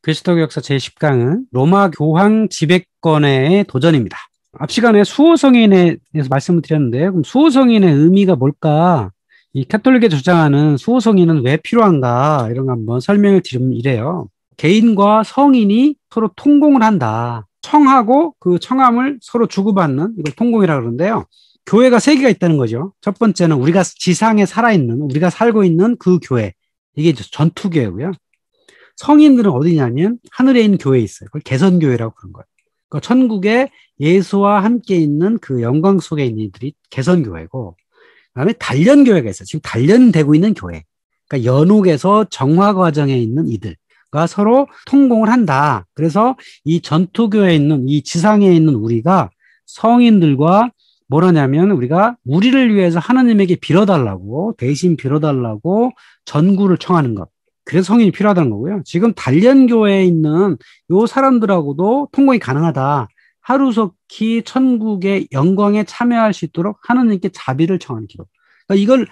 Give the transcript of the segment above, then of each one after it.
그리스도교 역사 제10강은 로마 교황 지배권의 도전입니다. 앞 시간에 수호성인에 대해서 말씀을 드렸는데요. 그럼 수호성인의 의미가 뭘까? 이 카톨릭에 주장하는 수호성인은 왜 필요한가? 이런 거 한번 설명을 드리면 이래요. 개인과 성인이 서로 통공을 한다. 청하고 그 청함을 서로 주고받는 이걸 통공이라고 그러는데요. 교회가 세 개가 있다는 거죠. 첫 번째는 우리가 지상에 살아있는, 우리가 살고 있는 그 교회. 이게 전투교회고요. 성인들은 어디냐면 하늘에 있는 교회에 있어요. 그걸 개선교회라고 그런 거예요. 그러니까 천국에 예수와 함께 있는 그 영광 속에 있는 이들이 개선교회고, 그다음에 단련교회가 있어요. 지금 단련되고 있는 교회. 그러니까 연옥에서 정화 과정에 있는 이들과 서로 통공을 한다. 그래서 이 전투교회에 있는 이 지상에 있는 우리가 성인들과 뭐라냐면 우리가 우리를 위해서 하나님에게 빌어달라고, 대신 빌어달라고 전구를 청하는 것. 그래서 성인이 필요하다는 거고요. 지금 단련교회에 있는 요 사람들하고도 통공이 가능하다. 하루속히 천국의 영광에 참여할 수 있도록 하나님께 자비를 청하는 기도. 그러니까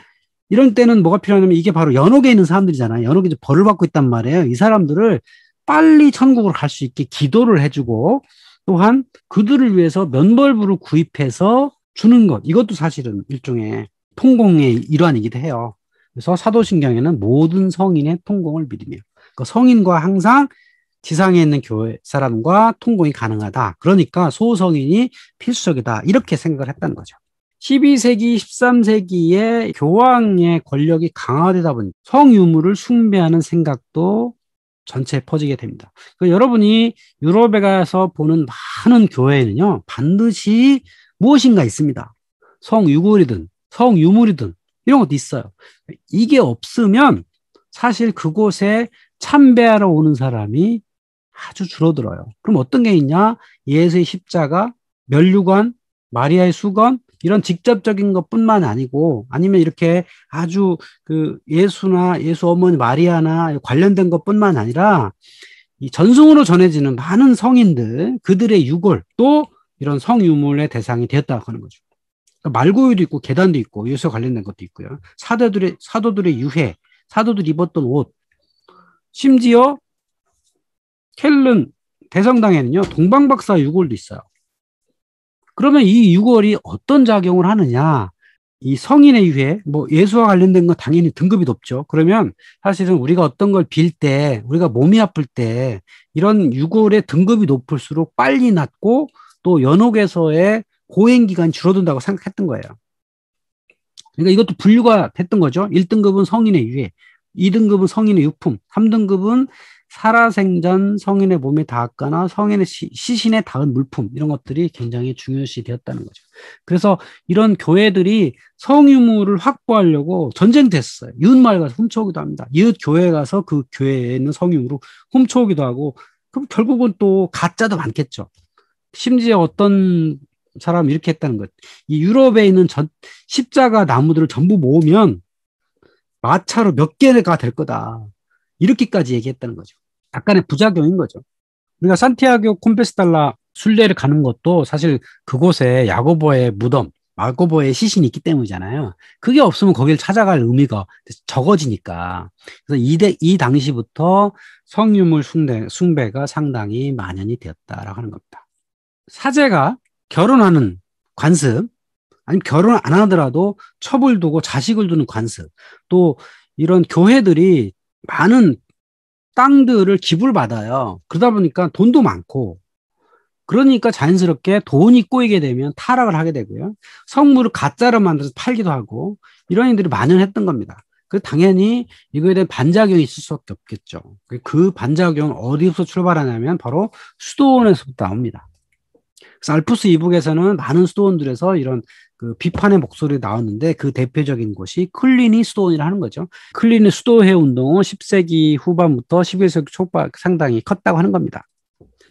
이런 때는 뭐가 필요하냐면 이게 바로 연옥에 있는 사람들이잖아요. 연옥에 벌을 받고 있단 말이에요. 이 사람들을 빨리 천국으로 갈 수 있게 기도를 해주고, 또한 그들을 위해서 면벌부를 구입해서 주는 것. 이것도 사실은 일종의 통공의 일환이기도 해요. 그래서 사도신경에는 모든 성인의 통공을 믿으며, 그러니까 성인과 항상 지상에 있는 교회 사람과 통공이 가능하다. 그러니까 소성인이 필수적이다. 이렇게 생각을 했다는 거죠. 12세기, 13세기에 교황의 권력이 강화되다 보니 성유물을 숭배하는 생각도 전체에 퍼지게 됩니다. 그러니까 여러분이 유럽에 가서 보는 많은 교회에는요, 반드시 무엇인가 있습니다. 성유골이든 성유물이든 이런 것도 있어요. 이게 없으면 사실 그곳에 참배하러 오는 사람이 아주 줄어들어요. 그럼 어떤 게 있냐? 예수의 십자가, 면류관, 마리아의 수건, 이런 직접적인 것뿐만 아니고, 아니면 이렇게 아주 그 예수나 예수 어머니 마리아나 관련된 것뿐만 아니라 이 전승으로 전해지는 많은 성인들, 그들의 유골도 이런 성유물의 대상이 되었다고 하는 거죠. 그러니까 말구유도 있고 계단도 있고 예수와 관련된 것도 있고요. 사도들의 유해, 사도들이 입었던 옷, 심지어 켈른 대성당에는요 동방박사 유골도 있어요. 그러면 이 유골이 어떤 작용을 하느냐? 이 성인의 유해, 뭐 예수와 관련된 건 당연히 등급이 높죠. 그러면 사실은 우리가 어떤 걸 빌 때, 우리가 몸이 아플 때 이런 유골의 등급이 높을수록 빨리 낫고 또 연옥에서의 고행 기간이 줄어든다고 생각했던 거예요. 그러니까 이것도 분류가 됐던 거죠. 1등급은 성인의 유해, 2등급은 성인의 유품, 3등급은 살아생전 성인의 몸에 닿았거나 성인의 시신에 닿은 물품, 이런 것들이 굉장히 중요시 되었다는 거죠. 그래서 이런 교회들이 성유물을 확보하려고 전쟁됐어요. 이웃마을 가서 훔쳐오기도 합니다. 이웃 교회에 가서 그 교회에 있는 성유물을 훔쳐오기도 하고, 그럼 결국은 또 가짜도 많겠죠. 심지어 어떤 사람 이렇게 했다는 것. 이 유럽에 있는 십자가 나무들을 전부 모으면 마차로 몇 개가 될 거다. 이렇게까지 얘기했다는 거죠. 약간의 부작용인 거죠. 우리가 산티아고 콤페스탈라 순례를 가는 것도 사실 그곳에 야고보의 무덤, 야고보의 시신이 있기 때문이잖아요. 그게 없으면 거기를 찾아갈 의미가 적어지니까. 그래서 이 당시부터 성유물 숭배가 상당히 만연이 되었다라고 하는 겁니다. 사제가 결혼하는 관습, 아니면 결혼 안 하더라도 첩을 두고 자식을 두는 관습, 또 이런 교회들이 많은 땅들을 기부를 받아요. 그러다 보니까 돈도 많고, 그러니까 자연스럽게 돈이 꼬이게 되면 타락을 하게 되고요. 성물을 가짜로 만들어서 팔기도 하고, 이런 일들이 만연했던 겁니다. 그래서 당연히 이거에 대한 반작용이 있을 수밖에 없겠죠. 그 반작용은 어디서 출발하냐면 바로 수도원에서부터 나옵니다. 그래서 알프스 이북에서는 많은 수도원들에서 이런 그 비판의 목소리가 나왔는데, 그 대표적인 곳이 클린이 수도원이라 하는 거죠. 클린의 수도회 운동은 10세기 후반부터 11세기 초반 상당히 컸다고 하는 겁니다.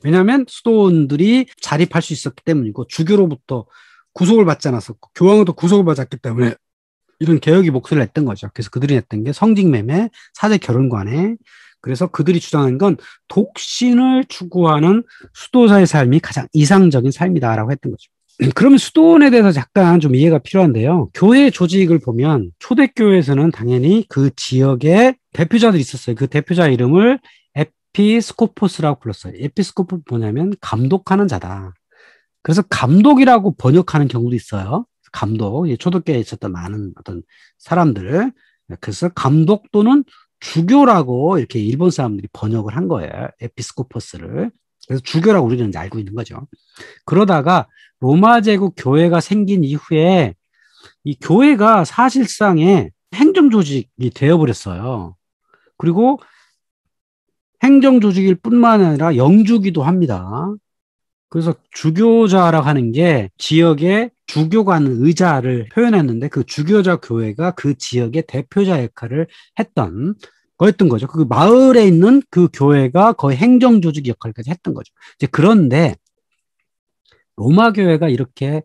왜냐하면 수도원들이 자립할 수 있었기 때문이고, 주교로부터 구속을 받지 않았었고, 교황으로부터 구속을 받았기 때문에 이런 개혁의 목소리를 냈던 거죠. 그래서 그들이 냈던 게 성직매매, 사제 결혼관에, 그래서 그들이 주장한 건 독신을 추구하는 수도사의 삶이 가장 이상적인 삶이다라고 했던 거죠. 그러면 수도원에 대해서 약간 좀 이해가 필요한데요. 교회 조직을 보면 초대교회에서는 당연히 그 지역에 대표자들이 있었어요. 그 대표자 이름을 에피스코포스라고 불렀어요. 에피스코포 뭐냐면 감독하는 자다. 그래서 감독이라고 번역하는 경우도 있어요. 감독, 초대교회에 있었던 많은 어떤 사람들. 그래서 감독 또는 주교라고 이렇게 일본 사람들이 번역을 한 거예요. 에피스코포스를. 그래서 주교라고 우리는 이제 알고 있는 거죠. 그러다가 로마 제국 교회가 생긴 이후에 이 교회가 사실상의 행정조직이 되어버렸어요. 그리고 행정조직일 뿐만 아니라 영주기도 합니다. 그래서 주교자라고 하는 게 지역의 주교관 의자를 표현했는데 그 주교자 교회가 그 지역의 대표자 역할을 했던 거였던 거죠. 그 마을에 있는 그 교회가 거의 행정조직 역할까지 했던 거죠. 이제 그런데 로마 교회가 이렇게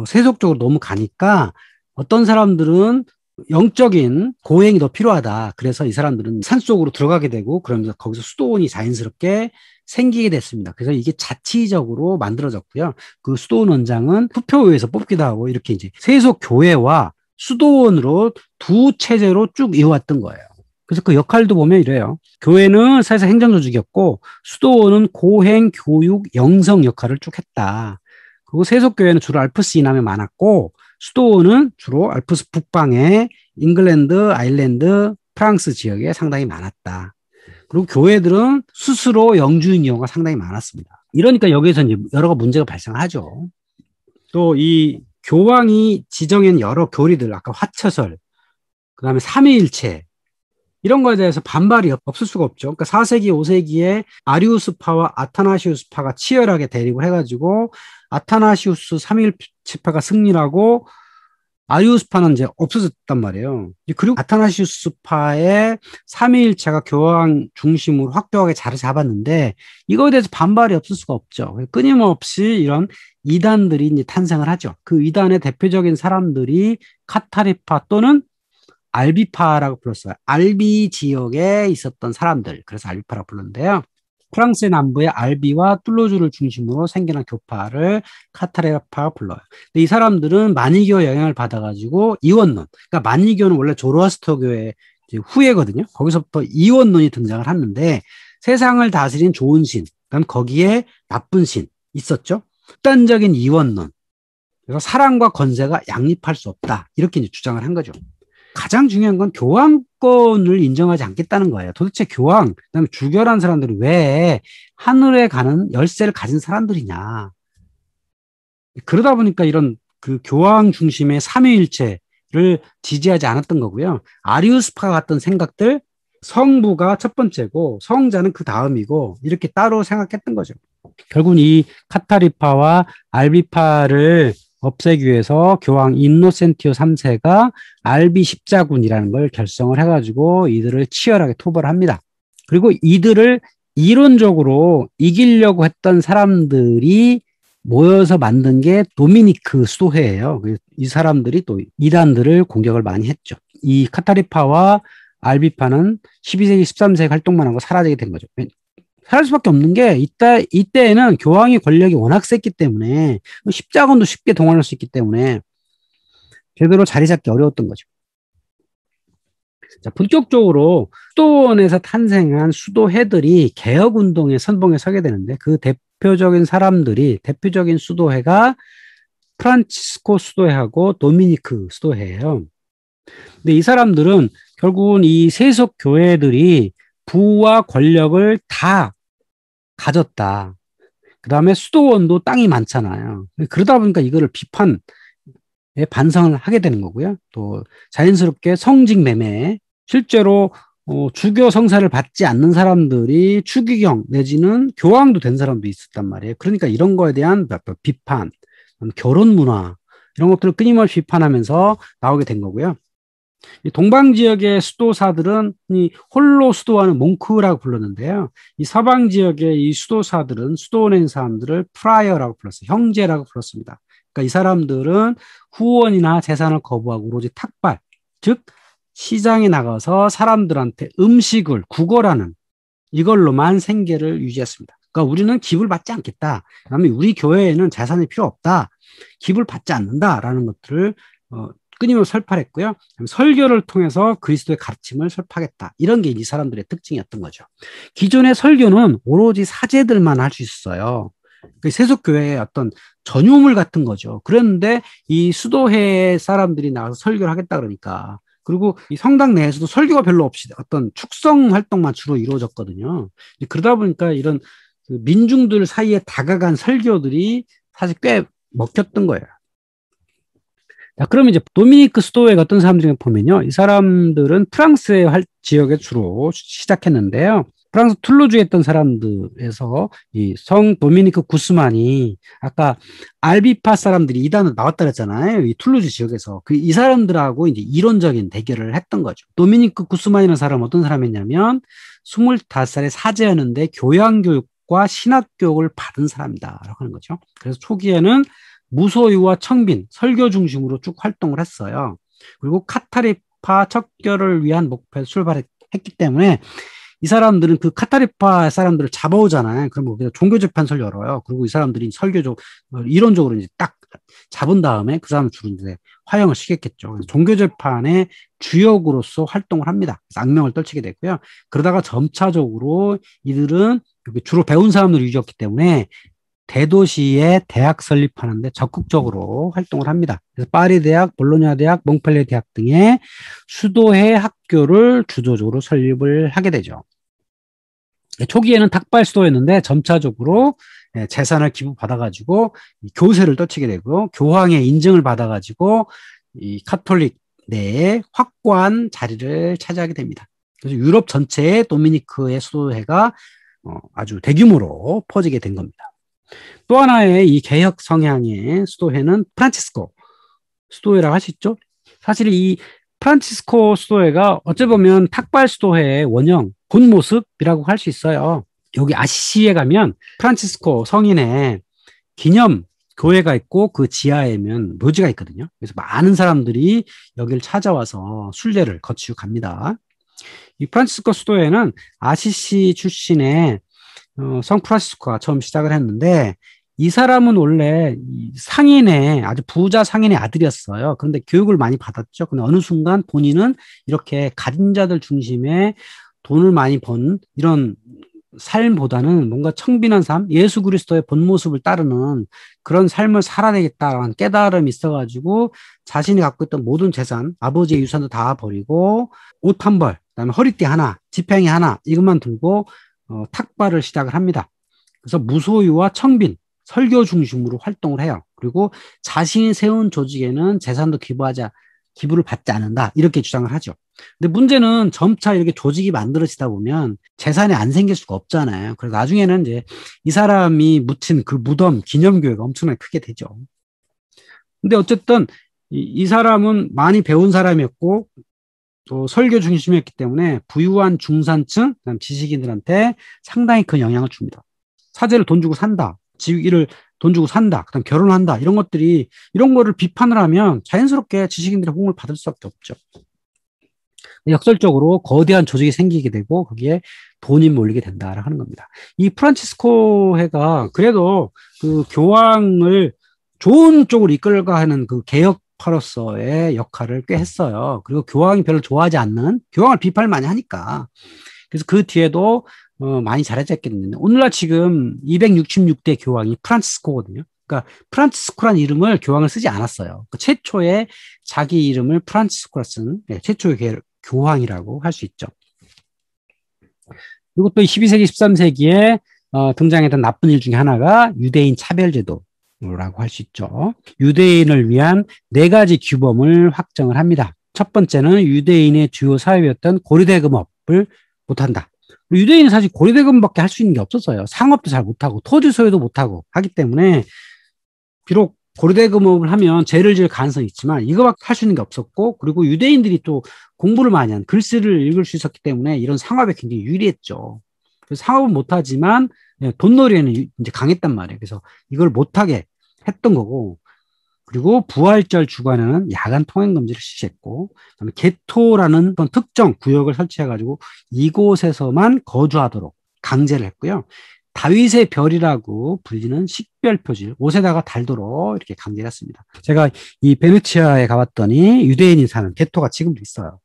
세속적으로 너무 가니까 어떤 사람들은 영적인 고행이 더 필요하다. 그래서 이 사람들은 산속으로 들어가게 되고 그러면서 거기서 수도원이 자연스럽게 생기게 됐습니다. 그래서 이게 자치적으로 만들어졌고요. 그 수도원 원장은 투표에서 뽑기도 하고 이렇게 이제 세속 교회와 수도원으로 두 체제로 쭉 이어왔던 거예요. 그래서 그 역할도 보면 이래요. 교회는 사실상 행정조직이었고 수도원은 고행, 교육, 영성 역할을 쭉 했다. 그리고 세속교회는 주로 알프스 이남에 많았고 수도원은 주로 알프스 북방에 잉글랜드, 아일랜드, 프랑스 지역에 상당히 많았다. 그리고 교회들은 스스로 영주인 경우가 상당히 많았습니다. 이러니까 여기에서 이제 여러 문제가 발생하죠. 또 이 교황이 지정한 여러 교리들, 아까 화처설, 그 다음에 삼위일체, 이런 거에 대해서 반발이 없을 수가 없죠. 그러니까 4세기, 5세기에 아리우스파와 아타나시우스파가 치열하게 대립을 해가지고 아타나시우스 삼위일체파가 승리하고 아리우스파는 이제 없어졌단 말이에요. 그리고 아타나시우스파의 삼위일체가 교황 중심으로 확고하게 자리 잡았는데 이거에 대해서 반발이 없을 수가 없죠. 끊임없이 이런 이단들이 이제 탄생을 하죠. 그 이단의 대표적인 사람들이 카타리파 또는 알비파라고 불렀어요. 알비 지역에 있었던 사람들. 그래서 알비파라고 불렀는데요. 프랑스 남부의 알비와 툴루즈를 중심으로 생겨난 교파를 카타레파라고 불러요. 근데 이 사람들은 마니교 영향을 받아가지고 이원론. 그러니까 마니교는 원래 조로아스터교의 후예거든요. 거기서부터 이원론이 등장을 하는데 세상을 다스린 좋은 신, 그다음 거기에 나쁜 신 있었죠. 극단적인 이원론. 그래서 사랑과 권세가 양립할 수 없다. 이렇게 이제 주장을 한 거죠. 가장 중요한 건 교황권을 인정하지 않겠다는 거예요. 도대체 교황, 그다음에 주교라는 사람들이 왜 하늘에 가는 열쇠를 가진 사람들이냐. 그러다 보니까 이런 그 교황 중심의 삼위일체를 지지하지 않았던 거고요. 아리우스파 같은 생각들, 성부가 첫 번째고 성자는 그 다음이고 이렇게 따로 생각했던 거죠. 결국은 이 카타리파와 알비파를 없애기 위해서 교황 인노센티오 3세가 알비 십자군이라는 걸 결성을 해가지고 이들을 치열하게 토벌을 합니다. 그리고 이들을 이론적으로 이기려고 했던 사람들이 모여서 만든 게 도미니크 수도회예요. 이 사람들이 또 이단들을 공격을 많이 했죠. 이 카타리파와 알비파는 12세기, 13세기 활동만 하고 사라지게 된 거죠. 살 수밖에 없는 게 이때에는 교황의 권력이 워낙 셌기 때문에 십자군도 쉽게 동원할 수 있기 때문에 제대로 자리 잡기 어려웠던 거죠. 자, 본격적으로 수도원에서 탄생한 수도회들이 개혁운동의 선봉에 서게 되는데 그 대표적인 사람들이 대표적인 수도회가 프란치스코 수도회하고 도미니크 수도회예요. 근데 이 사람들은 결국은 이 세속 교회들이 부와 권력을 다 가졌다. 그 다음에 수도원도 땅이 많잖아요. 그러다 보니까 이거를 비판에 반성을 하게 되는 거고요. 또 자연스럽게 성직 매매, 실제로 주교 성사를 받지 않는 사람들이 추기경 내지는 교황도 된 사람도 있었단 말이에요. 그러니까 이런 거에 대한 비판, 결혼 문화 이런 것들을 끊임없이 비판하면서 나오게 된 거고요. 이 동방 지역의 수도사들은 이 홀로 수도하는 몽크라고 불렀는데요. 이 서방 지역의 이 수도사들은 수도원에 있는 사람들을 프라이어라고 불렀어요. 형제라고 불렀습니다. 그러니까 이 사람들은 후원이나 재산을 거부하고 오로지 탁발, 즉 시장에 나가서 사람들한테 음식을 구걸하는 이걸로만 생계를 유지했습니다. 그러니까 우리는 기부를 받지 않겠다. 그다음에 우리 교회에는 재산이 필요 없다. 기부를 받지 않는다라는 것들을 끊임없이 설파했고요. 설교를 통해서 그리스도의 가르침을 설파하겠다. 이런 게 이 사람들의 특징이었던 거죠. 기존의 설교는 오로지 사제들만 할 수 있어요. 그 세속교회의 어떤 전유물 같은 거죠. 그런데 이 수도회 사람들이 나와서 설교를 하겠다 그러니까. 그리고 이 성당 내에서도 설교가 별로 없이 어떤 축성 활동만 주로 이루어졌거든요. 그러다 보니까 이런 그 민중들 사이에 다가간 설교들이 사실 꽤 먹혔던 거예요. 자, 그러면 이제 도미니크 스토어에 어떤 사람들이 보면요. 이 사람들은 프랑스의 지역에 주로 시작했는데요. 프랑스 툴루즈에 있던 사람들에서 이 성 도미니크 구스만이 아까 알비파 사람들이 이단으로 나왔다 그랬잖아요. 이 툴루즈 지역에서. 이 사람들하고 이제 이론적인 대결을 했던 거죠. 도미니크 구스만이라는 사람은 어떤 사람이냐면 25살의 사제였는데 교양교육과 신학교육을 받은 사람이다라고 하는 거죠. 그래서 초기에는 무소유와 청빈, 설교 중심으로 쭉 활동을 했어요. 그리고 카타리파 척결을 위한 목표에서 출발했기 때문에 이 사람들은 그 카타리파 사람들을 잡아오잖아요. 그러면 우리가 종교재판소를 열어요. 그리고 이 사람들이 설교적, 이론적으로 이제 딱 잡은 다음에 그 사람을 주로 이제 화형을 시켰겠죠. 종교재판의 주역으로서 활동을 합니다. 그래서 악명을 떨치게 됐고요. 그러다가 점차적으로 이들은 주로 배운 사람들 위주였기 때문에 대도시에 대학 설립하는데 적극적으로 활동을 합니다. 그래서 파리 대학, 볼로냐 대학, 몽펠레 대학 등의 수도회 학교를 주도적으로 설립을 하게 되죠. 초기에는 탁발 수도였는데 점차적으로 재산을 기부받아가지고 교세를 떨치게 되고 교황의 인증을 받아가지고 이 카톨릭 내에 확고한 자리를 차지하게 됩니다. 그래서 유럽 전체에 도미니크의 수도회가 아주 대규모로 퍼지게 된 겁니다. 또 하나의 이 개혁 성향의 수도회는 프란치스코 수도회라고 할 수 있죠. 사실 이 프란치스코 수도회가 어찌 보면 탁발 수도회의 원형, 본 모습이라고 할 수 있어요. 여기 아시시에 가면 프란치스코 성인의 기념 교회가 있고 그 지하에는 묘지가 있거든요. 그래서 많은 사람들이 여기를 찾아와서 순례를 거치고 갑니다. 이 프란치스코 수도회는 아시시 출신의 성 프란시스코가 처음 시작을 했는데 이 사람은 원래 상인의 아주 부자 상인의 아들이었어요. 그런데 교육을 많이 받았죠. 근데 어느 순간 본인은 이렇게 가진 자들 중심의 돈을 많이 번 이런 삶보다는 뭔가 청빈한 삶, 예수 그리스도의 본 모습을 따르는 그런 삶을 살아야 되겠다라는 깨달음이 있어가지고 자신이 갖고 있던 모든 재산, 아버지의 유산도 다 버리고 옷 한 벌, 그다음에 허리띠 하나, 지팡이 하나 이것만 들고 탁발을 시작을 합니다. 그래서 무소유와 청빈, 설교 중심으로 활동을 해요. 그리고 자신이 세운 조직에는 재산도 기부를 받지 않는다. 이렇게 주장을 하죠. 근데 문제는 점차 이렇게 조직이 만들어지다 보면 재산이 안 생길 수가 없잖아요. 그래서 나중에는 이제 이 사람이 묻힌 그 무덤, 기념교회가 엄청나게 크게 되죠. 근데 어쨌든 이 사람은 많이 배운 사람이었고 또 설교 중심이었기 때문에 부유한 중산층, 그다음 지식인들한테 상당히 큰 영향을 줍니다. 사제를 돈 주고 산다. 지위를 돈 주고 산다. 그다음 결혼한다. 이런 거를 비판을 하면 자연스럽게 지식인들의 호응을 받을 수밖에 없죠. 역설적으로 거대한 조직이 생기게 되고 거기에 돈이 몰리게 된다라고 하는 겁니다. 이 프란치스코 회가 그래도 그 교황을 좋은 쪽으로 이끌어가는 그 개혁파로서의 역할을 꽤 했어요. 그리고 교황이 별로 좋아하지 않는 교황을 비판을 많이 하니까 그래서 그 뒤에도 많이 잘해졌겠는데 오늘날 지금 266대 교황이 프란치스코거든요. 그러니까 프란치스코란 이름을 교황을 쓰지 않았어요. 그 최초의 자기 이름을 프란치스코라 쓴 최초의 교황이라고 할 수 있죠. 그리고 또 12세기, 13세기에 등장했던 나쁜 일 중에 하나가 유대인 차별제도라고 할 수 있죠. 유대인을 위한 4가지 규범을 확정을 합니다. 첫 번째는 유대인의 주요 사회였던 고리대금업을 못한다. 유대인은 사실 고리대금밖에 할 수 있는 게 없었어요. 상업도 잘 못하고 토지 소유도 못하고 하기 때문에 비록 고리대금업을 하면 죄를 지을 가능성이 있지만 이거밖에 할 수 있는 게 없었고 그리고 유대인들이 또 공부를 많이 한 글씨를 읽을 수 있었기 때문에 이런 상업에 굉장히 유리했죠. 그래서 상업은 못하지만 돈놀이에는 이제 강했단 말이에요. 그래서 이걸 못하게 했던 거고 그리고 부활절 주간에는 야간 통행 금지를 실시했고 그다음에 게토라는 그런 특정 구역을 설치해가지고 이곳에서만 거주하도록 강제를 했고요. 다윗의 별이라고 불리는 식별 표지를 옷에다가 달도록 이렇게 강제했습니다. 제가 이 베네치아에 가봤더니 유대인이 사는 게토가 지금도 있어요.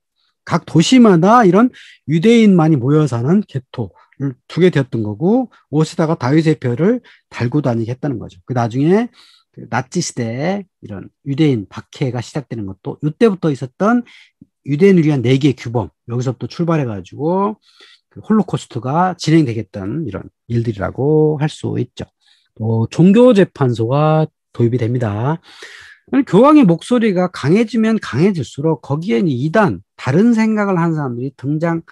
각 도시마다 이런 유대인만이 모여 사는 게토를 두게 되었던 거고, 옷에다가 다윗의 별을 달고 다니게 했다는 거죠. 그 나중에 그 나치 시대에 이런 유대인 박해가 시작되는 것도 이때부터 있었던 유대인을 위한 4개의 규범, 여기서부터 출발해가지고 그 홀로코스트가 진행되겠다는 이런 일들이라고 할 수 있죠. 또 종교재판소가 도입이 됩니다. 교황의 목소리가 강해지면 강해질수록 거기에는 이단, 다른 생각을 하는 사람들이 등장할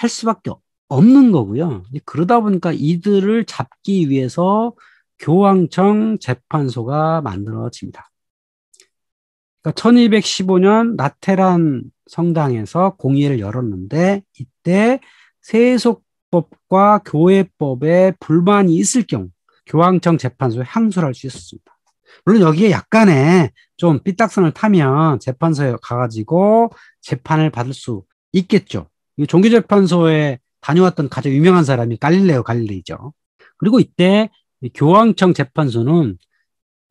수밖에 없는 거고요. 그러다 보니까 이들을 잡기 위해서 교황청 재판소가 만들어집니다. 그러니까 1215년 라테란 성당에서 공의회를 열었는데, 이때 세속법과 교회법에 불만이 있을 경우 교황청 재판소에 항소를 할 수 있었습니다. 물론 여기에 약간의 좀 삐딱선을 타면 재판소에 가가지고 재판을 받을 수 있겠죠. 종교재판소에 다녀왔던 가장 유명한 사람이 갈릴레오 갈릴레이죠. 그리고 이때 교황청 재판소는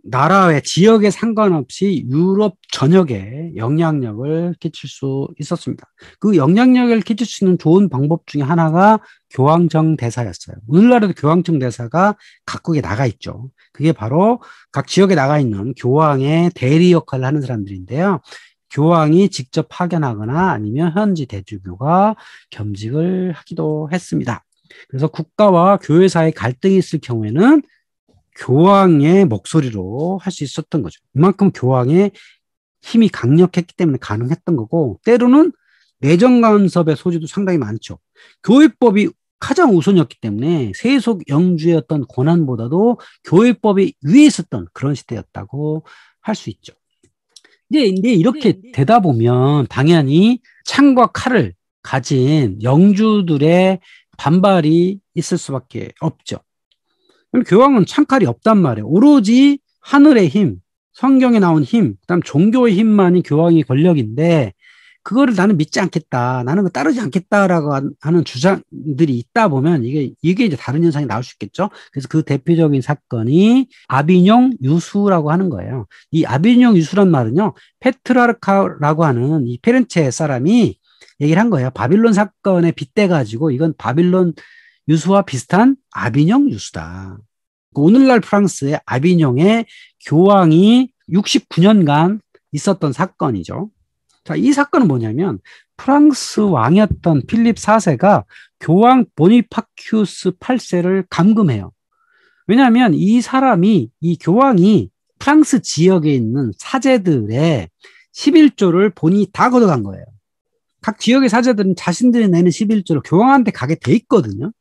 나라의 지역에 상관없이 유럽 전역에 영향력을 끼칠 수 있었습니다. 그 영향력을 끼칠 수 있는 좋은 방법 중에 하나가 교황청 대사였어요. 오늘날에도 교황청 대사가 각국에 나가 있죠. 그게 바로 각 지역에 나가 있는 교황의 대리 역할을 하는 사람들인데요. 교황이 직접 파견하거나 아니면 현지 대주교가 겸직을 하기도 했습니다. 그래서 국가와 교회 사이에 갈등이 있을 경우에는 교황의 목소리로 할 수 있었던 거죠. 이만큼 교황의 힘이 강력했기 때문에 가능했던 거고, 때로는 내정 간섭의 소지도 상당히 많죠. 교회법이 가장 우선이었기 때문에 세속 영주의 어떤 권한보다도 교회법이 위에 있었던 그런 시대였다고 할 수 있죠. 근데 이렇게 되다 보면 당연히 창과 칼을 가진 영주들의 반발이 있을 수밖에 없죠. 교황은 창칼이 없단 말이에요. 오로지 하늘의 힘, 성경에 나온 힘, 그다음 종교의 힘만이 교황의 권력인데, 그거를 나는 믿지 않겠다, 나는 그 따르지 않겠다라고 하는 주장들이 있다 보면 이게 이제 다른 현상이 나올 수 있겠죠. 그래서 그 대표적인 사건이 아비뇽 유수라고 하는 거예요. 이 아비뇽 유수란 말은요, 페트라르카라고 하는 이 페렌체 사람이 얘기를 한 거예요. 바빌론 사건에 빗대가지고 이건 바빌론 유수와 비슷한 아비뇽 유수다. 오늘날 프랑스의 아비뇽의 교황이 69년간 있었던 사건이죠. 자, 이 사건은 뭐냐면 프랑스 왕이었던 필립 4세가 교황 보니파큐스 8세를 감금해요. 왜냐하면 이 교황이 프랑스 지역에 있는 사제들의 11조를 본인이 다 걷어간 거예요. 각 지역의 사제들은 자신들이 내는 11조를 교황한테 가게 돼 있거든요.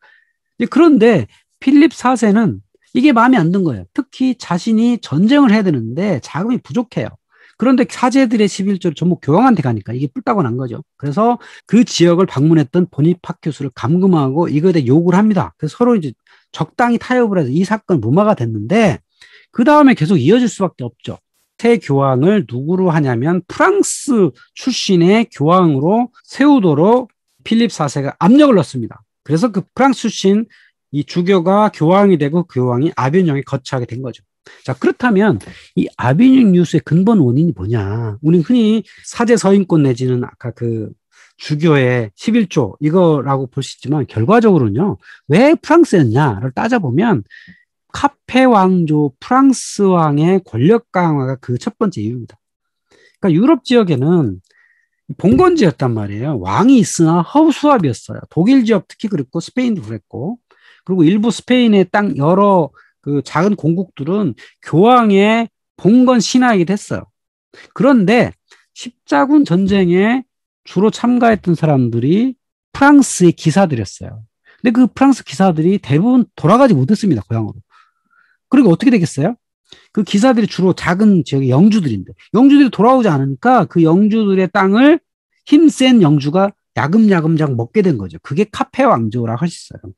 그런데 필립 4세는 이게 마음에 안 든 거예요. 특히 자신이 전쟁을 해야 되는데 자금이 부족해요. 그런데 사제들의 11조를 전부 교황한테 가니까 이게 뿔따고 난 거죠. 그래서 그 지역을 방문했던 보니파큐스를 감금하고 이거에 대해 욕을 합니다. 그래서 서로 이제 적당히 타협을 해서 이 사건 무마가 됐는데, 그 다음에 계속 이어질 수밖에 없죠. 새 교황을 누구로 하냐면 프랑스 출신의 교황으로 세우도록 필립 4세가 압력을 넣습니다. 그래서 그 프랑스 출신 이 주교가 교황이 되고 그 교황이 아비뇽에 거처하게 된 거죠. 자, 그렇다면 이 아비뇽 유수의 근본 원인이 뭐냐? 우리는 흔히 사제 서인권 내지는 아까 그 주교의 11조 이거라고 볼 수 있지만, 결과적으로는요, 왜 프랑스였냐를 따져보면 카페 왕조 프랑스 왕의 권력 강화가 그 첫 번째 이유입니다. 그러니까 유럽 지역에는 봉건제였단 말이에요. 왕이 있으나 허수아비였어요. 독일 지역 특히 그랬고 스페인도 그랬고, 그리고 일부 스페인의 땅 여러 그 작은 공국들은 교황의 봉건 신하이기도 했어요. 그런데 십자군 전쟁에 주로 참가했던 사람들이 프랑스의 기사들이었어요. 근데 그 프랑스 기사들이 대부분 돌아가지 못했습니다, 고향으로. 그리고 어떻게 되겠어요? 그 기사들이 주로 작은 지역의 영주들인데, 영주들이 돌아오지 않으니까 그 영주들의 땅을 힘센 영주가 야금야금 먹게 된 거죠. 그게 카페 왕조라고 할 수 있어요.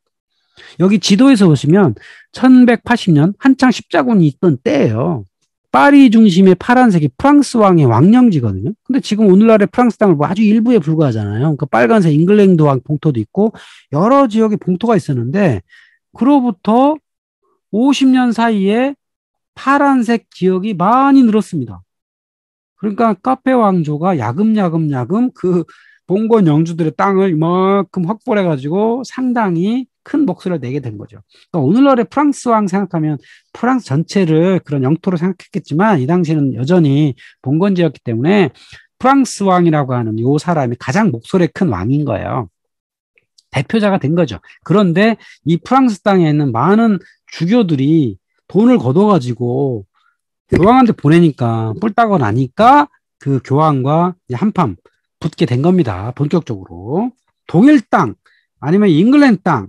여기 지도에서 보시면 1180년 한창 십자군이 있던 때예요. 파리 중심의 파란색이 프랑스 왕의 왕령지거든요. 근데 지금 오늘날의 프랑스 땅을 뭐 아주 일부에 불과하잖아요. 그러니까 빨간색 잉글랜드 왕 봉토도 있고 여러 지역의 봉토가 있었는데, 그로부터 50년 사이에 파란색 지역이 많이 늘었습니다. 그러니까 카페 왕조가 야금야금 그 봉건 영주들의 땅을 이만큼 확보를 해가지고 상당히 큰 목소리를 내게 된 거죠. 그러니까 오늘날의 프랑스 왕 생각하면 프랑스 전체를 그런 영토로 생각했겠지만 이 당시에는 여전히 봉건제였기 때문에 프랑스 왕이라고 하는 이 사람이 가장 목소리 큰 왕인 거예요. 대표자가 된 거죠. 그런데 이 프랑스 땅에 있는 많은 주교들이 돈을 걷어가지고 교황한테 보내니까 뿔따고 나니까 그 교황과 한판 붙게 된 겁니다. 본격적으로. 독일 땅 아니면 잉글랜드 땅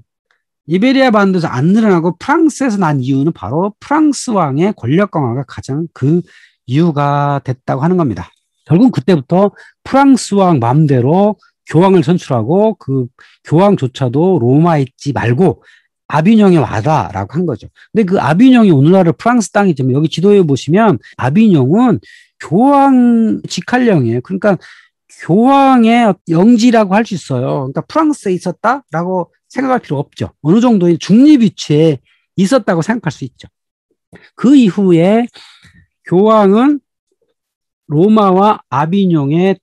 이베리아 반도에서 안 늘어나고 프랑스에서 난 이유는 바로 프랑스 왕의 권력 강화가 가장 그 이유가 됐다고 하는 겁니다. 결국 그때부터 프랑스 왕 마음대로 교황을 선출하고 그 교황조차도 로마에 있지 말고 아비뇽에 와라라고 한 거죠. 근데 그 아비뇽이 오늘날의 프랑스 땅이지만 여기 지도에 보시면 아비뇽은 교황 직할령이에요. 그러니까 교황의 영지라고 할 수 있어요. 그러니까 프랑스에 있었다라고 생각할 필요 없죠. 어느 정도의 중립 위치에 있었다고 생각할 수 있죠. 그 이후에 교황은 로마와 아비뇽의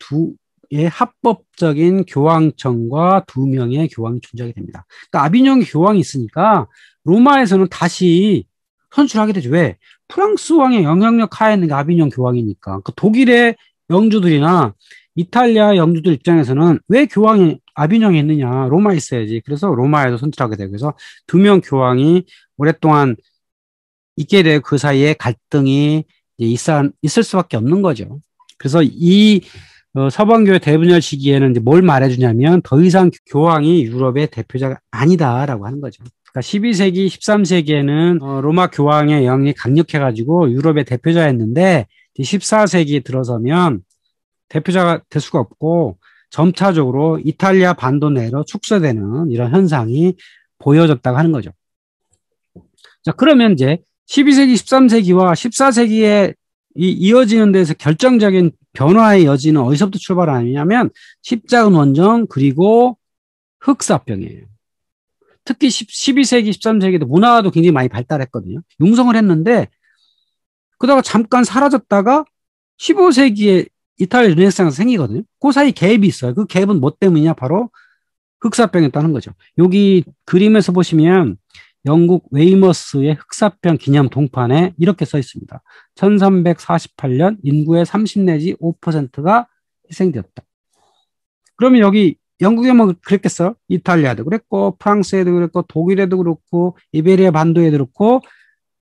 합법적인 교황청과 2명의 교황이 존재하게 됩니다. 그러니까 아비뇽에 교황이 있으니까 로마에서는 다시 선출하게 되죠. 왜? 프랑스 왕의 영향력 하에 있는 게 아비뇽 교황이니까. 그 독일의 영주들이나 이탈리아 영주들 입장에서는 왜 교황이 아비뇽에 있느냐? 로마에 있어야지. 그래서 로마에도 선출하게 되고 그래서 2명 교황이 오랫동안 있게 되고 그 사이에 갈등이 있을 수밖에 없는 거죠. 그래서 이 서방교회 대분열 시기에는 이제 뭘 말해주냐면 더 이상 교황이 유럽의 대표자가 아니다라고 하는 거죠. 그러니까 12세기, 13세기에는 로마 교황의 영향이 강력해가지고 유럽의 대표자였는데 14세기 들어서면 대표자가 될 수가 없고 점차적으로 이탈리아 반도 내로 축소되는 이런 현상이 보여졌다고 하는 거죠. 자, 그러면 이제 12세기, 13세기와 14세기에 이어지는 데서 결정적인 변화의 여지는 어디서부터 출발하느냐면 십자군 원정 그리고 흑사병이에요. 특히 12세기, 13세기도 문화도 굉장히 많이 발달했거든요. 융성을 했는데 그러다가 잠깐 사라졌다가 15세기에 이탈리아 르네상스가 생기거든요. 그 사이 갭이 있어요. 그 갭은 뭐 때문이냐? 바로 흑사병이었다는 거죠. 여기 그림에서 보시면 영국 웨이머스의 흑사병 기념 동판에 이렇게 써 있습니다. 1348년 인구의 30 내지 5%가 희생되었다. 그러면 여기 영국에만 그랬겠어요? 이탈리아도 그랬고 프랑스에도 그랬고 독일에도 그렇고 이베리아 반도에도 그렇고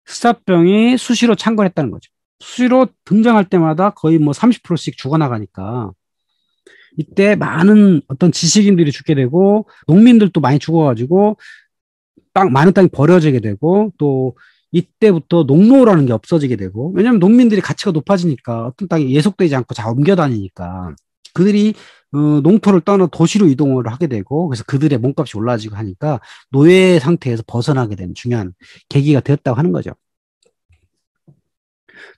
흑사병이 수시로 창궐했다는 거죠. 수시로 등장할 때마다 거의 뭐 30%씩 죽어나가니까 이때 많은 어떤 지식인들이 죽게 되고 농민들도 많이 죽어가지고 많은 땅이 버려지게 되고 또 이때부터 농노라는 게 없어지게 되고 왜냐하면 농민들이 가치가 높아지니까 어떤 땅이 예속되지 않고 잘 옮겨 다니니까 그들이 농토를 떠나 도시로 이동을 하게 되고 그래서 그들의 몸값이 올라지고 하니까 노예 상태에서 벗어나게 된 중요한 계기가 되었다고 하는 거죠.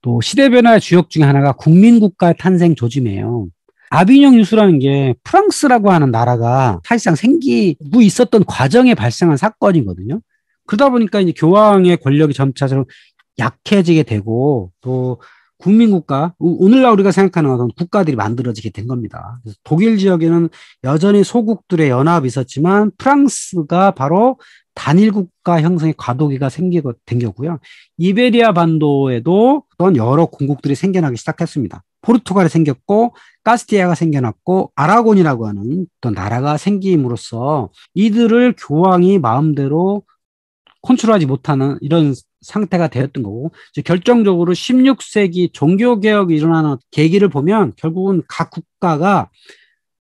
또 시대 변화의 주역 중에 하나가 국민국가의 탄생 조짐이에요. 아비뇽 유수라는 게 프랑스라고 하는 나라가 사실상 생기고 있었던 과정에 발생한 사건이거든요. 그러다 보니까 이제 교황의 권력이 점차적으로 약해지게 되고 또 국민국가, 오늘날 우리가 생각하는 어떤 국가들이 만들어지게 된 겁니다. 그래서 독일 지역에는 여전히 소국들의 연합이 있었지만 프랑스가 바로 단일국가 형성의 과도기가 생기고 댕겼고요. 이베리아 반도에도 어떤 여러 공국들이 생겨나기 시작했습니다. 포르투갈이 생겼고 카스티아가 생겨났고 아라곤이라고 하는 어떤 나라가 생김으로써 이들을 교황이 마음대로 컨트롤하지 못하는 이런 상태가 되었던 거고 결정적으로 16세기 종교개혁이 일어나는 계기를 보면 결국은 각 국가가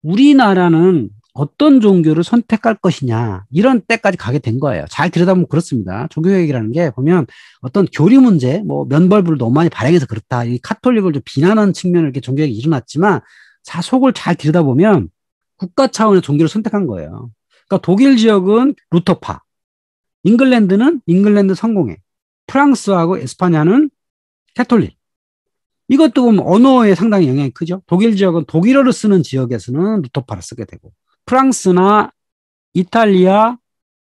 우리나라는 어떤 종교를 선택할 것이냐 이런 때까지 가게 된 거예요. 잘 들여다보면 그렇습니다. 종교개혁이라는 게 보면 어떤 교리 문제, 뭐 면벌부를 너무 많이 발행해서 그렇다. 이 카톨릭을 좀 비난하는 측면을 이렇게 종교개혁이 일어났지만 속을 잘 들여다보면 국가 차원의 종교를 선택한 거예요. 그러니까 독일 지역은 루터파, 잉글랜드는 잉글랜드 성공회, 프랑스하고 에스파냐는 캐톨릭. 이것도 보면 언어에 상당히 영향이 크죠. 독일 지역은 독일어를 쓰는 지역에서는 루터파를 쓰게 되고 프랑스나 이탈리아,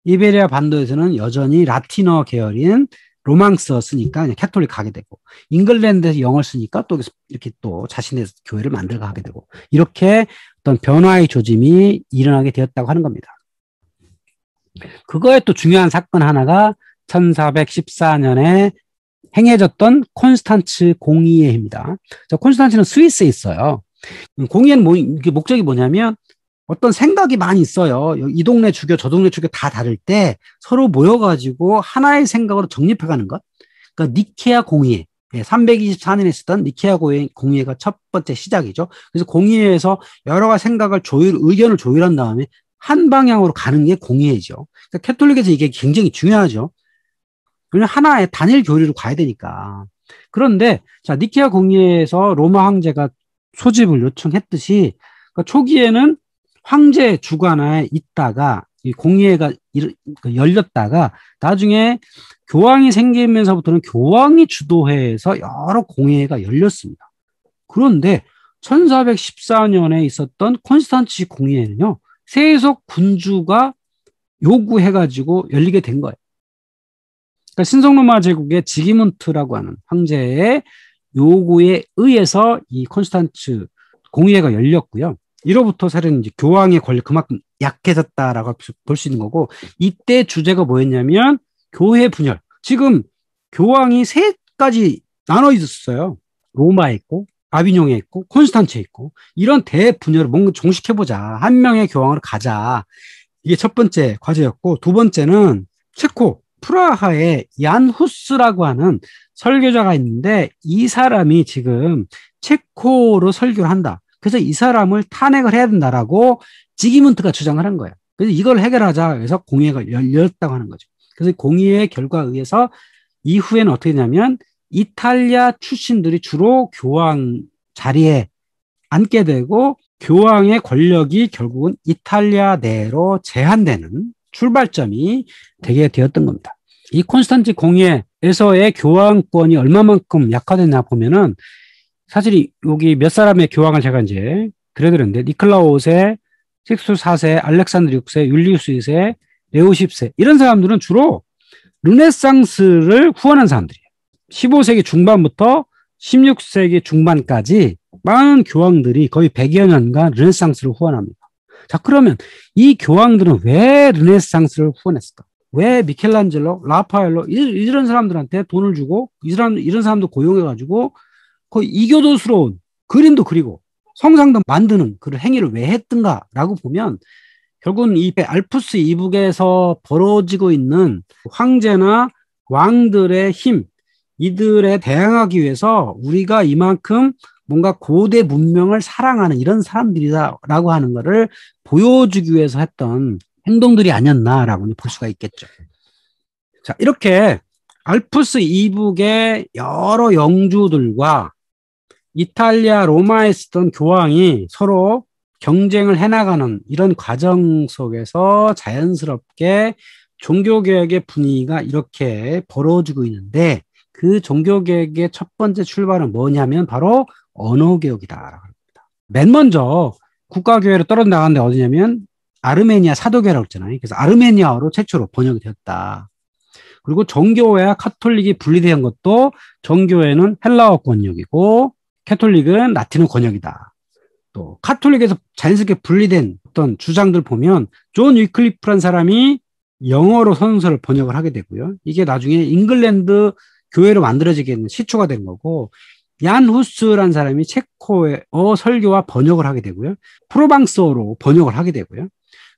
이베리아 반도에서는 여전히 라틴어 계열인 로망스어 쓰니까 그냥 캐톨릭 가게 되고, 잉글랜드에서 영어를 쓰니까 또 이렇게 또 자신의 교회를 만들어 가게 되고, 이렇게 어떤 변화의 조짐이 일어나게 되었다고 하는 겁니다. 그거에 또 중요한 사건 하나가 1414년에 행해졌던 콘스탄츠 공의의 해입니다. 콘스탄츠는 스위스에 있어요. 공의회는 이게 목적이 뭐냐면, 어떤 생각이 많이 있어요. 이 동네 주교, 저 동네 주교 다 다를 때 서로 모여가지고 하나의 생각으로 정립해가는 것. 그러니까 니케아 공의회. 324년에 있었던 니케아 공의회가 첫 번째 시작이죠. 그래서 공의회에서 여러 가지 생각을 의견을 조율한 다음에 한 방향으로 가는 게 공의회죠. 그러니까 캐톨릭에서 이게 굉장히 중요하죠. 왜냐면 하나의 단일 교리로 가야 되니까. 그런데 자, 니케아 공의회에서 로마 황제가 소집을 요청했듯이, 그러니까 초기에는 황제 주관하에 있다가 이 공의회가 열렸다가 나중에 교황이 생기면서부터는 교황이 주도해서 여러 공의회가 열렸습니다. 그런데 1414년에 있었던 콘스탄치 공의회는요, 세속 군주가 요구해가지고 열리게 된 거예요. 그러니까 신성로마 제국의 지기문트라고 하는 황제의 요구에 의해서 이 콘스탄츠 공의회가 열렸고요. 이로부터 사실은 이제 교황의 권력 그만큼 약해졌다라고 볼 수 있는 거고, 이때 주제가 뭐였냐면 교회 분열. 지금 교황이 세 가지 나눠 있었어요. 로마에 있고, 아비뇽에 있고, 콘스탄츠에 있고, 이런 대분열을 뭔가 종식해보자. 한 명의 교황으로 가자. 이게 첫 번째 과제였고, 두 번째는 체코 프라하에 얀 후스라고 하는 설교자가 있는데, 이 사람이 지금 체코로 설교를 한다. 그래서 이 사람을 탄핵을 해야 된다라고 지기문트가 주장을 한 거예요. 그래서 이걸 해결하자 해서 공의회가 열렸다고 하는 거죠. 그래서 공의회 결과에 의해서 이후에는 어떻게 되냐면 이탈리아 출신들이 주로 교황 자리에 앉게 되고, 교황의 권력이 결국은 이탈리아 내로 제한되는 출발점이 되게 되었던 겁니다. 이 콘스탄치 공의회에서의 교황권이 얼마만큼 약화됐나 보면은, 사실 여기 몇 사람의 교황을 제가 이제 그려드렸는데, 니콜라오 5세, 식수 4세, 알렉산드 6세, 율리우스 2세, 레오 10세, 이런 사람들은 주로 르네상스를 후원한 사람들이에요. 15세기 중반부터 16세기 중반까지 많은 교황들이 거의 100여 년간 르네상스를 후원합니다. 자, 그러면 이 교황들은 왜 르네상스를 후원했을까? 왜 미켈란젤로, 라파엘로 이런 사람들한테 돈을 주고 이런 사람도 고용해가지고 거의 이교도스러운 그림도 그리고 성상도 만드는 그런 행위를 왜 했던가라고 보면, 결국은 이 알프스 이북에서 벌어지고 있는 황제나 왕들의 힘, 이들에 대항하기 위해서 우리가 이만큼 뭔가 고대 문명을 사랑하는 이런 사람들이다라고 하는 것을 보여주기 위해서 했던 행동들이 아니었나라고 볼 수가 있겠죠. 자, 이렇게 알프스 이북의 여러 영주들과 이탈리아 로마에 있었던 교황이 서로 경쟁을 해나가는 이런 과정 속에서 자연스럽게 종교개혁의 분위기가 이렇게 벌어지고 있는데, 그 종교개혁의 첫 번째 출발은 뭐냐면 바로 언어개혁이다. 맨 먼저 국가교회로 떨어져 나간 데 어디냐면 아르메니아 사도교회라고 했잖아요. 그래서 아르메니아어로 최초로 번역이 되었다. 그리고 정교회와 카톨릭이 분리된 것도, 정교회는 헬라어 권역이고 캐톨릭은 라틴어 권역이다. 또 카톨릭에서 자연스럽게 분리된 어떤 주장들 보면 존 위클리프라는 사람이 영어로 선서를 번역을 하게 되고요. 이게 나중에 잉글랜드 교회로 만들어지게 되는 시초가 된 거고, 얀 후스라는 사람이 체코어 설교와 번역을 하게 되고요. 프로방스어로 번역을 하게 되고요.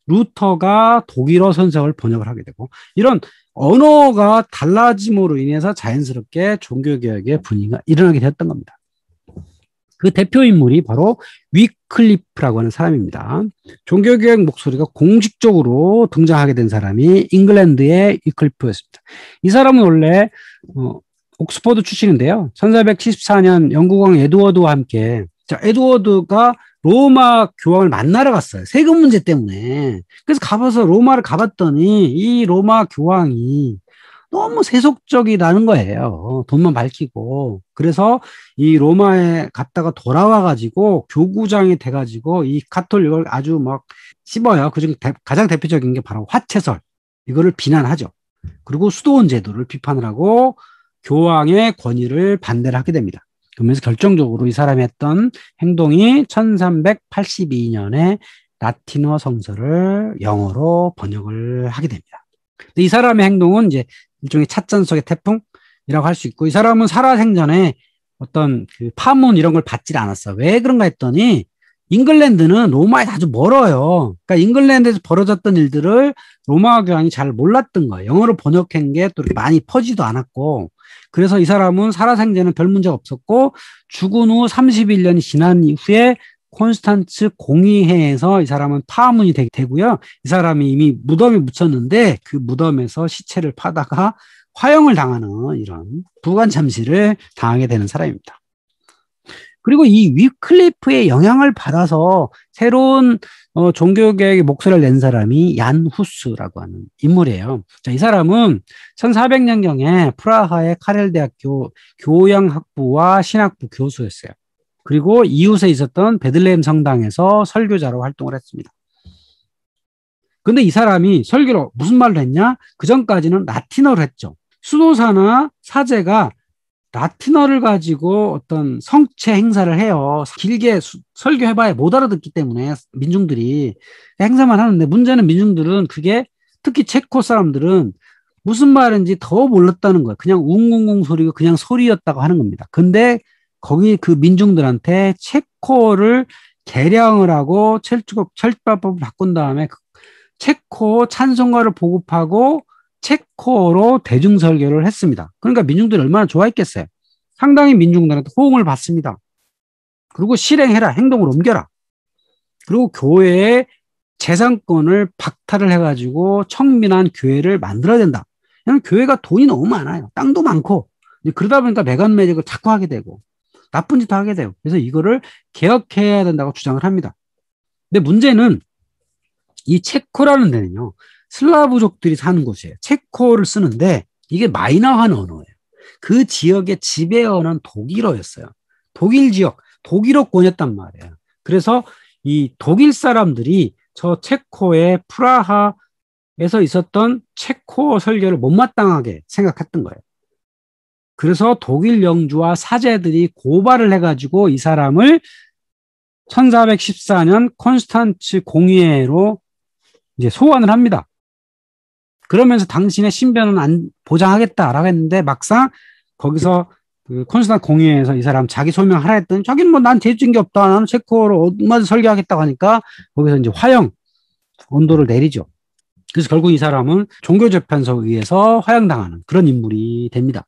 루터가 독일어 선서를 번역을 하게 되고, 이런 언어가 달라짐으로 인해서 자연스럽게 종교개혁의 분위기가 일어나게 되었던 겁니다. 그 대표 인물이 바로 위클리프라고 하는 사람입니다. 종교개혁 목소리가 공식적으로 등장하게 된 사람이 잉글랜드의 위클리프였습니다. 이 사람은 원래 옥스퍼드 출신인데요. 1474년 영국 왕 에드워드와 함께, 자, 에드워드가 로마 교황을 만나러 갔어요. 세금 문제 때문에. 그래서 가봐서 로마를 가봤더니 이 로마 교황이 너무 세속적이라는 거예요. 돈만 밝히고. 그래서 이 로마에 갔다가 돌아와가지고 교구장이 돼가지고 이 가톨릭을 아주 막 씹어요. 그중 가장 대표적인 게 바로 화채설. 이거를 비난하죠. 그리고 수도원 제도를 비판을 하고 교황의 권위를 반대를 하게 됩니다. 그러면서 결정적으로 이 사람이 했던 행동이 1382년에 라틴어 성서를 영어로 번역을 하게 됩니다. 근데 이 사람의 행동은 이제 일종의 찻잔 속의 태풍이라고 할 수 있고, 이 사람은 살아생전에 어떤 그 파문 이런 걸 받질 않았어. 왜 그런가 했더니 잉글랜드는 로마에 아주 멀어요. 그러니까 잉글랜드에서 벌어졌던 일들을 로마 교황이 잘 몰랐던 거예요. 영어로 번역한 게 또 많이 퍼지도 않았고, 그래서 이 사람은 살아생전에는 별 문제가 없었고, 죽은 후 31년이 지난 이후에 콘스탄츠 공의회에서 이 사람은 파문이 되고요. 이 사람이 이미 무덤에 묻혔는데 그 무덤에서 시체를 파다가 화형을 당하는 이런 부관참시를 당하게 되는 사람입니다. 그리고 이 위클리프의 영향을 받아서 새로운 종교개혁의 목소리를 낸 사람이 얀 후스라고 하는 인물이에요. 자, 이 사람은 1400년경에 프라하의 카렐 대학교 교양학부와 신학부 교수였어요. 그리고 이웃에 있었던 베들레헴 성당에서 설교자로 활동을 했습니다. 근데 이 사람이 설교를 무슨 말로 했냐? 그 전까지는 라틴어로 했죠. 수도사나 사제가 라틴어를 가지고 어떤 성체 행사를 해요. 길게 설교해봐야 못 알아듣기 때문에 민중들이 행사만 하는데, 문제는 민중들은 그게, 특히 체코 사람들은 무슨 말인지 더 몰랐다는 거예요. 그냥 웅웅웅 소리가 그냥 소리였다고 하는 겁니다. 근데 거기 그 민중들한테 체코를 개량을 하고 철법을 바꾼 다음에 체코 찬송가를 보급하고 체코로 대중설교를 했습니다. 그러니까 민중들이 얼마나 좋아했겠어요. 상당히 민중들한테 호응을 받습니다. 그리고 실행해라, 행동으로 옮겨라. 그리고 교회의 재산권을 박탈을 해가지고 청민한 교회를 만들어야 된다. 왜냐하면 교회가 돈이 너무 많아요. 땅도 많고. 그러다 보니까 매간 매직을 자꾸 하게 되고 나쁜 짓도 하게 돼요. 그래서 이거를 개혁해야 된다고 주장을 합니다. 근데 문제는 이 체코라는 데는요, 슬라브족들이 사는 곳이에요. 체코를 쓰는데 이게 마이너한 언어예요. 그 지역의 지배 언어는 독일어였어요. 독일 지역, 독일어권이었단 말이에요. 그래서 이 독일 사람들이 저 체코의 프라하에서 있었던 체코 설교를 못마땅하게 생각했던 거예요. 그래서 독일 영주와 사제들이 고발을 해가지고 이 사람을 1414년 콘스탄츠 공의회로 이제 소환을 합니다. 그러면서 당신의 신변은 보장하겠다라고 했는데, 막상 거기서 그 콘스탄츠 공의회에서 이 사람 자기 소명하라 했더니 자기는 뭐 난 죄진 게 없다, 나는 체코로 얼마든지 설교하겠다고 하니까 거기서 이제 화형 언도를 내리죠. 그래서 결국 이 사람은 종교재판소에 의해서 화형당하는 그런 인물이 됩니다.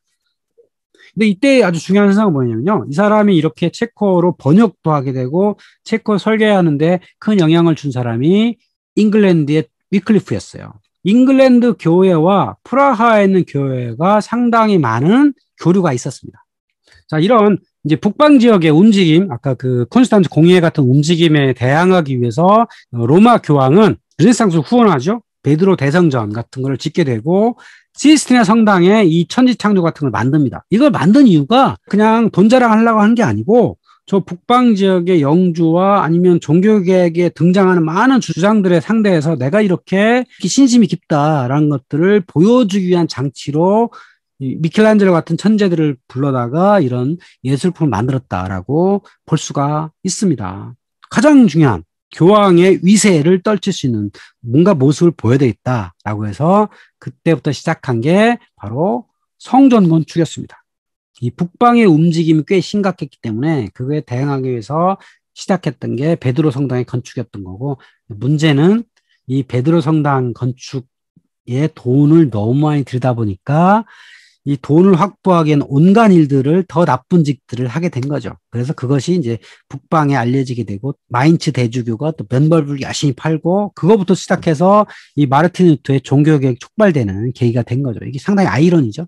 근데 이때 아주 중요한 현상은 뭐냐면요, 이 사람이 이렇게 체코로 번역도 하게 되고 체코 설계하는데 큰 영향을 준 사람이 잉글랜드의 위클리프였어요. 잉글랜드 교회와 프라하에 있는 교회가 상당히 많은 교류가 있었습니다. 자, 이런 이제 북방 지역의 움직임, 아까 그 콘스탄츠 공의회 같은 움직임에 대항하기 위해서 로마 교황은 르네상스를 후원하죠. 베드로 대성전 같은 걸 짓게 되고 시스티나 성당에 이 천지창조 같은 걸 만듭니다. 이걸 만든 이유가 그냥 돈 자랑하려고 하는 게 아니고, 저 북방 지역의 영주와 아니면 종교계에 등장하는 많은 주장들의 상대에서 내가 이렇게 신심이 깊다라는 것들을 보여주기 위한 장치로 미켈란젤로 같은 천재들을 불러다가 이런 예술품을 만들었다라고 볼 수가 있습니다. 가장 중요한 교황의 위세를 떨칠 수 있는 뭔가 모습을 보여야되겠다라고 해서 그때부터 시작한 게 바로 성전 건축이었습니다. 이 북방의 움직임이 꽤 심각했기 때문에 그거에 대응하기 위해서 시작했던 게 베드로 성당의 건축이었던 거고, 문제는 이 베드로 성당 건축에 돈을 너무 많이 들이다 보니까 이 돈을 확보하기엔 온갖 일들을, 더 나쁜 짓들을 하게 된 거죠. 그래서 그것이 이제 북방에 알려지게 되고, 마인츠 대주교가 또 면벌을 열심히 팔고, 그거부터 시작해서 이 마르틴 루터의 종교개혁이 촉발되는 계기가 된 거죠. 이게 상당히 아이러니죠.